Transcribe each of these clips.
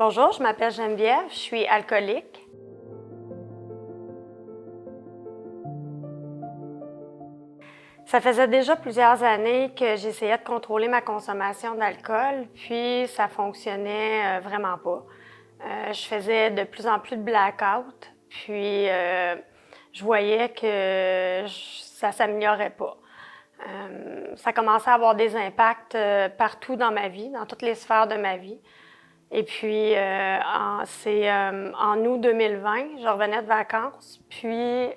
Bonjour, je m'appelle Geneviève, je suis alcoolique. Ça faisait déjà plusieurs années que j'essayais de contrôler ma consommation d'alcool, puis ça fonctionnait vraiment pas. Je faisais de plus en plus de black-out, puis je voyais que ça s'améliorait pas. Ça commençait à avoir des impacts partout dans ma vie, dans toutes les sphères de ma vie. Et puis, c'est en août 2020, je revenais de vacances, puis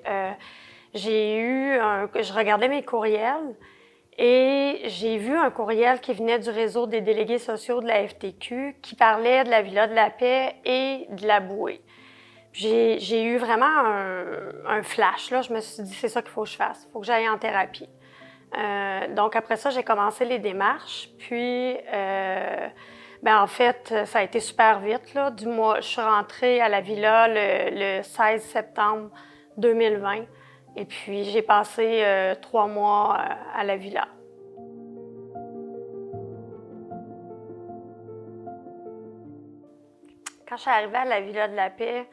je regardais mes courriels et j'ai vu un courriel qui venait du réseau des délégués sociaux de la FTQ qui parlait de la Villa de la Paix et de la bouée. J'ai eu vraiment un flash, là. Je me suis dit, c'est ça qu'il faut que je fasse, il faut que j'aille en thérapie. Donc après ça, j'ai commencé les démarches, puis en fait, ça a été super vite, là. Je suis rentrée à la Villa le 16 septembre 2020 et puis j'ai passé 3 mois à la Villa. Quand je suis arrivée à la Villa de la Paix,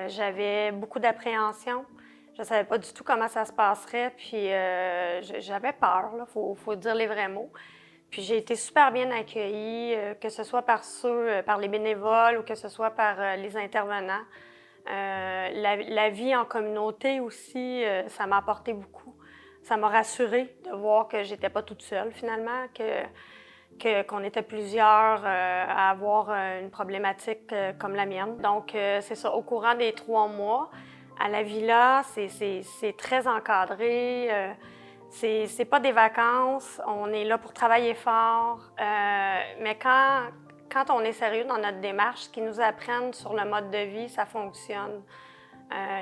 j'avais beaucoup d'appréhension. Je ne savais pas du tout comment ça se passerait, puis j'avais peur, il faut dire les vrais mots. Puis j'ai été super bien accueillie, que ce soit par les bénévoles ou que ce soit par les intervenants. La vie en communauté aussi, ça m'a apporté beaucoup. Ça m'a rassurée de voir que j'étais pas toute seule finalement, qu'on était plusieurs à avoir une problématique comme la mienne. Donc, c'est ça, au courant des 3 mois, à la Villa, c'est très encadré. C'est pas des vacances, on est là pour travailler fort. Mais quand on est sérieux dans notre démarche, ce qu'ils nous apprennent sur le mode de vie, ça fonctionne.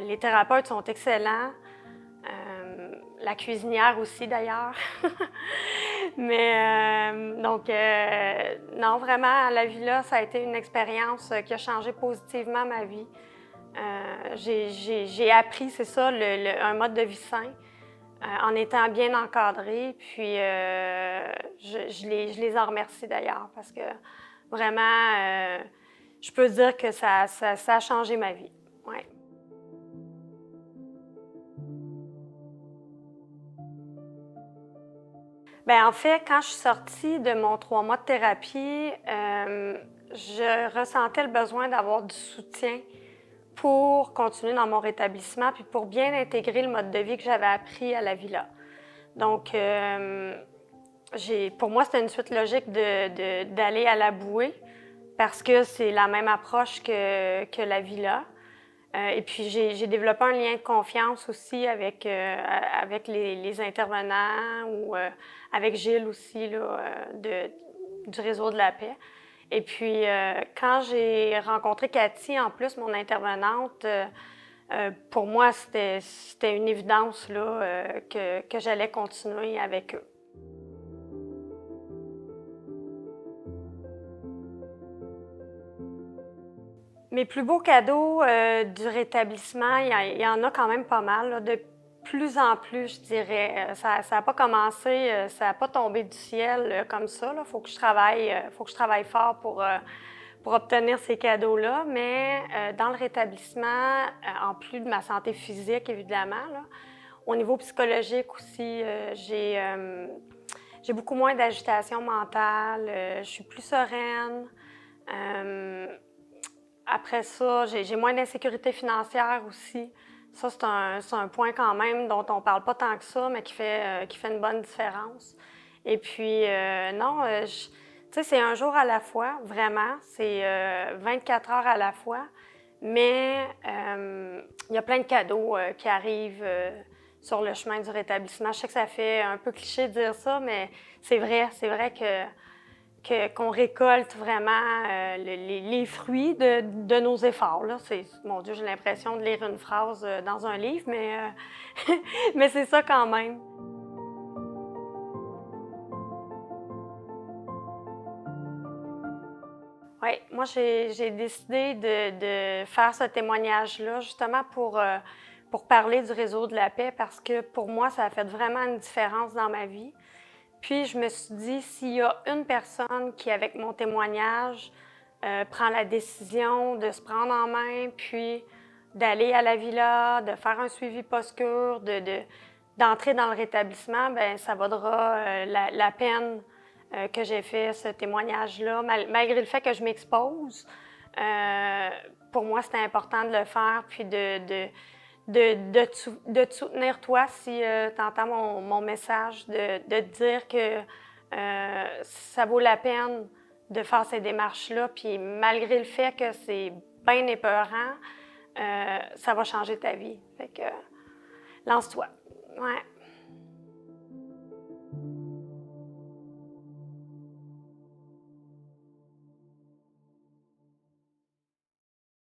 Les thérapeutes sont excellents. La cuisinière aussi, d'ailleurs. Mais non, vraiment, à la Villa, ça a été une expérience qui a changé positivement ma vie. J'ai appris, c'est ça, un mode de vie sain en étant bien encadrée. Puis je les en remercie d'ailleurs parce que vraiment, je peux dire que ça a changé ma vie. Ouais. Bien, en fait, quand je suis sortie de mon 3 mois de thérapie, je ressentais le besoin d'avoir du soutien pour continuer dans mon rétablissement puis pour bien intégrer le mode de vie que j'avais appris à la Villa. Donc, pour moi, c'était une suite logique d'aller à la bouée parce que c'est la même approche que la Villa. Et puis, j'ai développé un lien de confiance aussi avec les intervenants ou avec Gilles aussi là, du Réseau de la Paix. Et puis, quand j'ai rencontré Cathy, en plus, mon intervenante, pour moi, c'était une évidence là, que j'allais continuer avec eux. Mes plus beaux cadeaux du rétablissement, il y en a quand même pas mal, là, de plus en plus, je dirais. Ça n'a pas commencé, ça n'a pas tombé du ciel comme ça. Il faut que je travaille fort pour obtenir ces cadeaux-là. Mais dans le rétablissement, en plus de ma santé physique, évidemment, là, au niveau psychologique aussi, j'ai beaucoup moins d'agitation mentale, je suis plus sereine. Après ça, j'ai moins d'insécurité financière aussi. Ça, c'est un point quand même dont on parle pas tant que ça, mais qui fait une bonne différence. Et puis, non, tu sais, c'est un jour à la fois, vraiment. C'est 24 heures à la fois. Mais il y a plein de cadeaux qui arrivent sur le chemin du rétablissement. Je sais que ça fait un peu cliché de dire ça, mais c'est vrai. C'est vrai qu'on récolte vraiment les fruits de nos efforts. Là. Mon Dieu, j'ai l'impression de lire une phrase dans un livre, mais c'est ça quand même. Oui, moi, j'ai décidé de faire ce témoignage-là justement pour parler du Réseau de la Paix parce que pour moi, ça a fait vraiment une différence dans ma vie. Puis je me suis dit, s'il y a une personne qui, avec mon témoignage, prend la décision de se prendre en main, puis d'aller à la villa, de faire un suivi post-cure, d'entrer dans le rétablissement, bien, ça vaudra la peine que j'ai fait ce témoignage-là, malgré le fait que je m'expose. Pour moi, c'était important de le faire, puis de te soutenir toi si tu entends mon message, de te dire que ça vaut la peine de faire ces démarches-là, puis malgré le fait que c'est bien épeurant, ça va changer ta vie. Fait que lance-toi. Ouais.